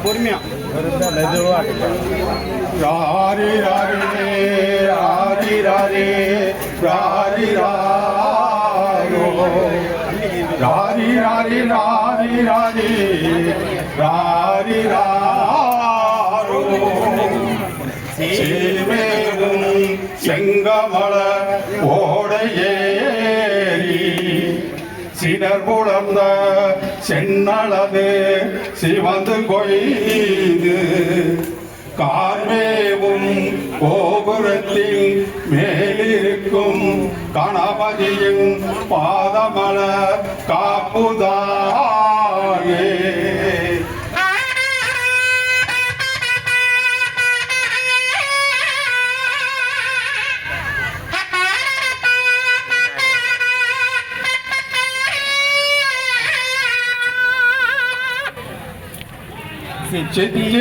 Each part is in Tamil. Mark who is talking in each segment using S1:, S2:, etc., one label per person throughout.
S1: பொறுமையா
S2: ராரி ராரி ராரி ராரி ராரி ராரோ ராரி ராரி ராரி ராரி ராரி ராரோ சீர்மேகும் செங்கமல ஓடையேறி சினர் புலர்ந்த சென்னளது சிவந்து கொய்து கார்மேவும் கோபுரத்தின் மேலிருக்கும் கணபதியின் பாதமல காப்புதாயே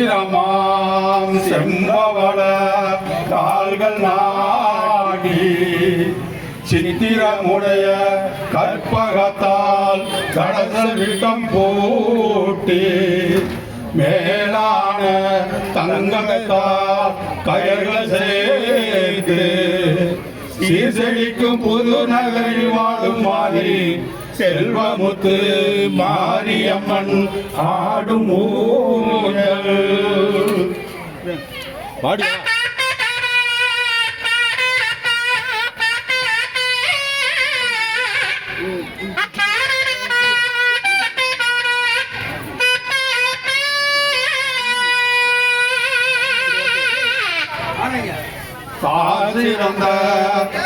S2: சித்திரமாம் செம்பவள கால்கள் நாடி சித்திரமுடைய கற்பகத்தால் கடல் விட்டம் போட்டி மேலான தங்கத்தால் கயர்கள் சேர்த்து சீர்செழிக்கும் புது நகரில் வாழும் மாதிரி செல்வமுத்து மாரியம்மன் ஆடும் ஊழல் பாடியா சாதிரந்த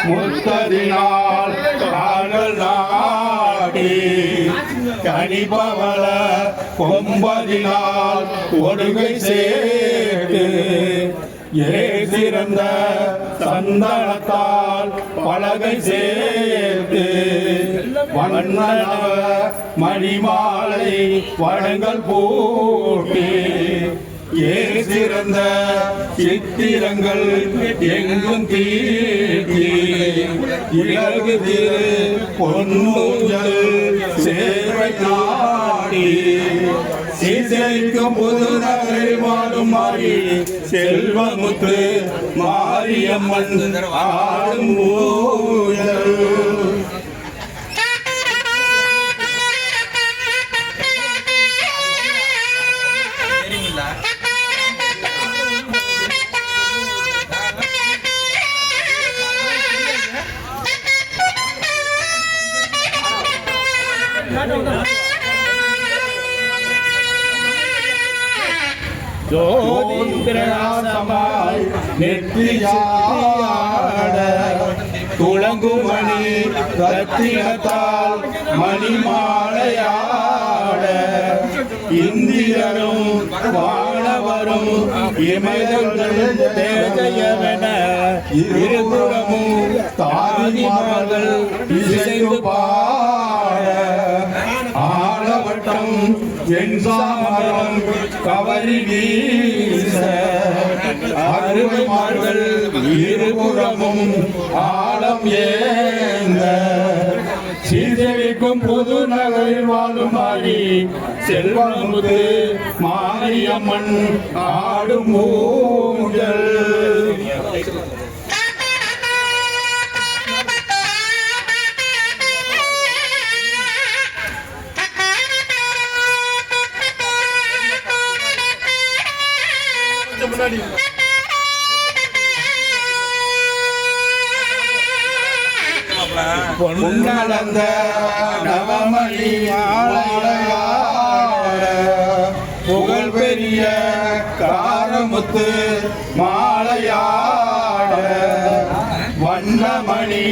S2: முத்ததினால் கால்கள் நாடி கனிபவள கொம்பதினால் ஒடுகை சேர்த்து ஏசிறந்த சந்தனத்தால் பலகை சேர்த்து வண்ணனவ மணிமாலை வழங்கல் பூட்டி ஏசிறந்த சித்திரங்கள் எங்கும் தீட்டி இலகு திரு பொன்னூஞ்சல் சேர்வை நாடி சீசைக்கும் புது நகரில் வாழும் மாறி செல்வமுத்து மாரியம்மன் ஆடும் ஊழல் ஜோதிந்திரசமாய் நெற்றியாட துளங்குமணி ரத்தினத்தால் மணிமாலையாட இந்திரனும் வாழவரும் இமைதர்கள் தேஜயமென இருபுறமும் தாதிமார்கள் இசைந்து பாட ஆளவட்டம் வெண்சாமரம் கவரி வீச அருமைமார்கள் இருபுறமும் ஆழம் ஏந்த சீர்செழிக்கும் புது நகரில் வாழும் மாறி செல்வமுத்து மாரியம்மன் ஆடும் ஊஞ்சல் முன்னாடி பொன்னளந்த நவமணி புகழ் பெரிய காரமுத்து மாலையாட வண்ணமணி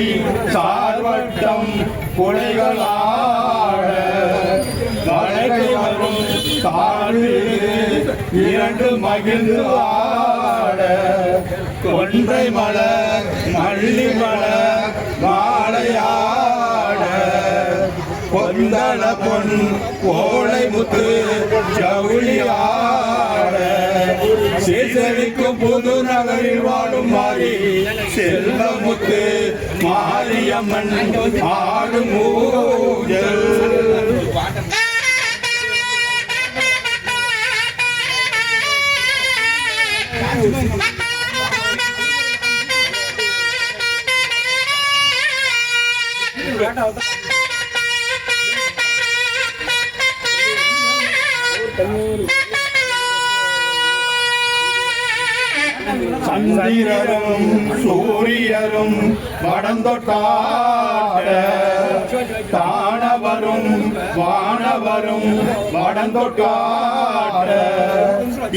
S2: சார்வட்டம் புலைகளாட மலைகள் வரும் தாழ் இரண்டு மகிழ்ந்து ஆட கொன்றை மலர் மல்லி மலர் மாலையாட பொந்தள பொன் ஓலை முத்து ஜவுளியாட சீசரிக்கும் புது நகரில் வாழும் மாறி செல்வமுத்து மாரியம்மன் ஆடும் ஊஞ்சல் சந்திரரும் சூரியரும் வடந்தொட்டாட தானவரும் வானவரும் வடந்தொட்டாட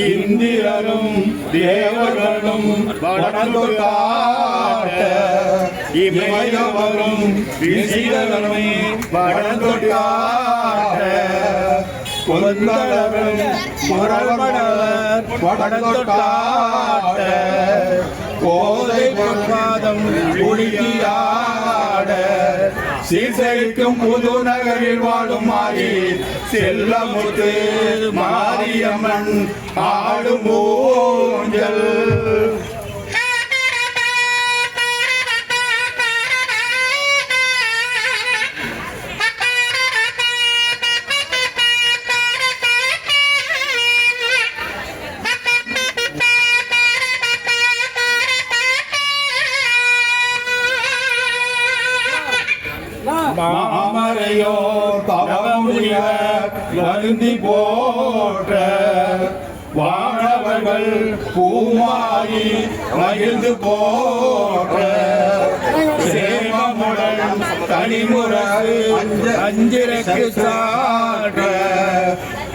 S2: இந்திரரும் தேவர்களும் வடந்தொட்டாட இமயவரும் விசிகருமே வடந்தொட்டாட கொந்தளரும் முரவணவர் வடந்தொட்டாட கோதை பொற்பாதம் குளியாட சீர்செழிக்கும் புது நகரில் வாழும் மாறி செல்லமுத்து மாரியம்மன் ஆடும் ஊஞ்சல் மாமரையோ தவமுனிய வருந்தி போற்ற வானவர்கள் பூமாரி மகிழ்ந்து போற்ற சேமமுடன் தனிமுறை அஞ்சிறக்கு சாற்ற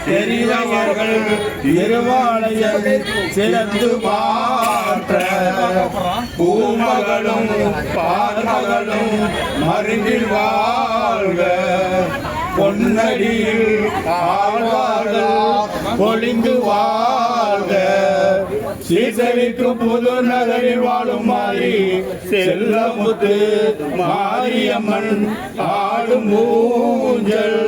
S2: பெரியவர்கள் திருவாளையல் சிறந்து மாற்ற பூமகளும் பார்மகளும் மருங்கில் வாழ்க பொன்னடியில் ஆழ்வார்கள் பொழிந்து வாழ்க சீசலிக்கும் புது நகரில் வாழும் மாறி செல்லமுத்து மாரியம்மன் ஆடும் ஊஞ்சல்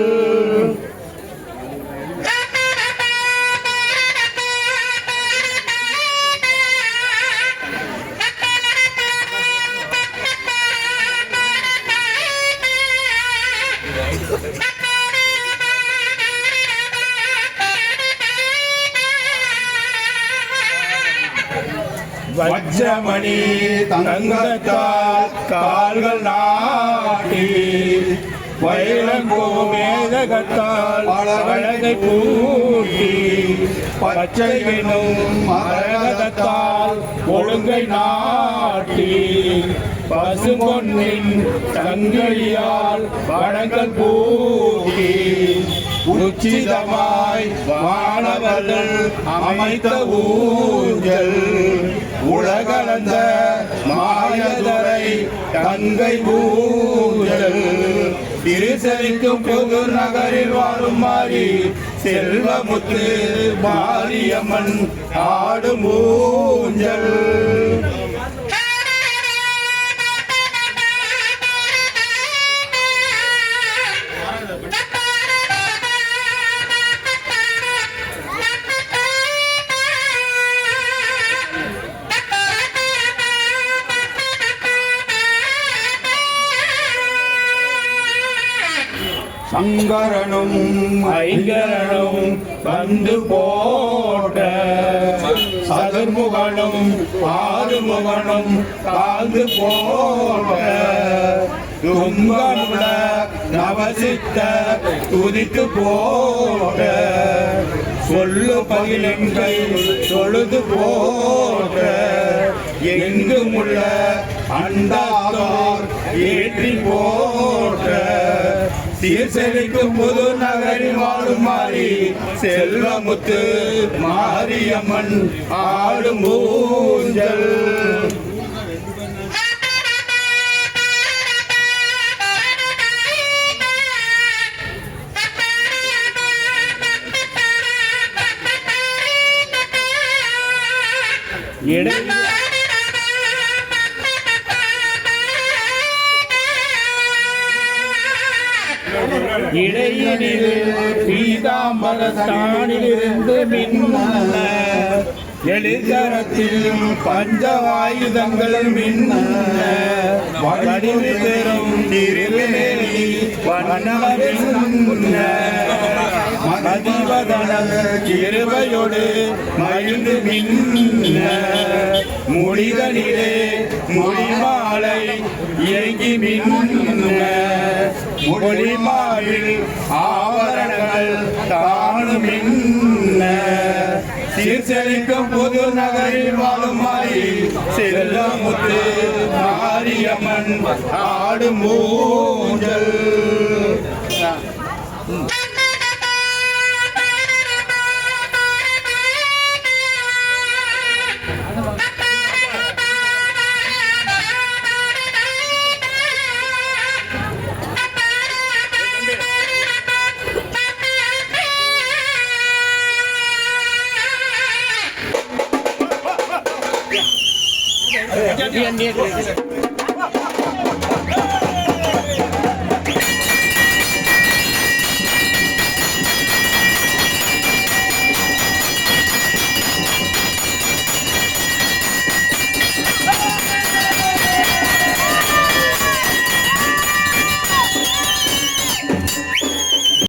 S2: வஜ்ரமணி தங்கத்தால் கால்கள் நாட்டி வைரங்கோ மேதகத்தால் அழகை பூட்டி பச்சை எனும் மரகதத்தால் ஒழுங்கை நாட்டி பசும்பொன்னின் சங்கிலியால் வடங்கள் பூட்டி உச்சிதமாய் வானவர்கள் அமைத்த ஊஞ்சல் உலகளந்த மாயதரை தங்கை ஊஞ்சல் திருச்செழிக்கும் புது நகரில் வாழும் மாறி செல்வமுத்து மாரியம்மன் ஆடும் ஊஞ்சல் சங்கரனும் ஐங்கரனும் வந்து போட்ட சதுர்முகனும் ஆறுமுகனும் காந்து போட்ட துங்கமுல நவசித்த துதித்து போட்ட சொல்லு பதினெண்கை தொழுது போட்ட எங்குமுள்ள அண்டாதார் ஏற்றி போட்ட சீர்செழிக்கும் புது நகரில் வாழும் மாறி செல்வமுத்து மாரியம்மன் ஆடும் ஊஞ்சல் இடையினில் பீதாம்பரத்தானிலிருந்து மின்ன எளிதரத்தில் பஞ்சவாயுதங்கள் மின்ன வடிவு பெறும் திருநெறி வண்ணமின்ன மதிவதன கிருபையோடு மகிழ்ந்து மின்ன முடிதலிலே முடிமாலை இயங்கி மின்ன மொழிமாவில் ஆவரணங்கள் தானும் மின்ன சீர்செழிக்கும் புது நகரில் வாழும் மாறி செல்லமுத்து மாரியம்மன் ஆடும் ஊஞ்சல்.
S1: Dia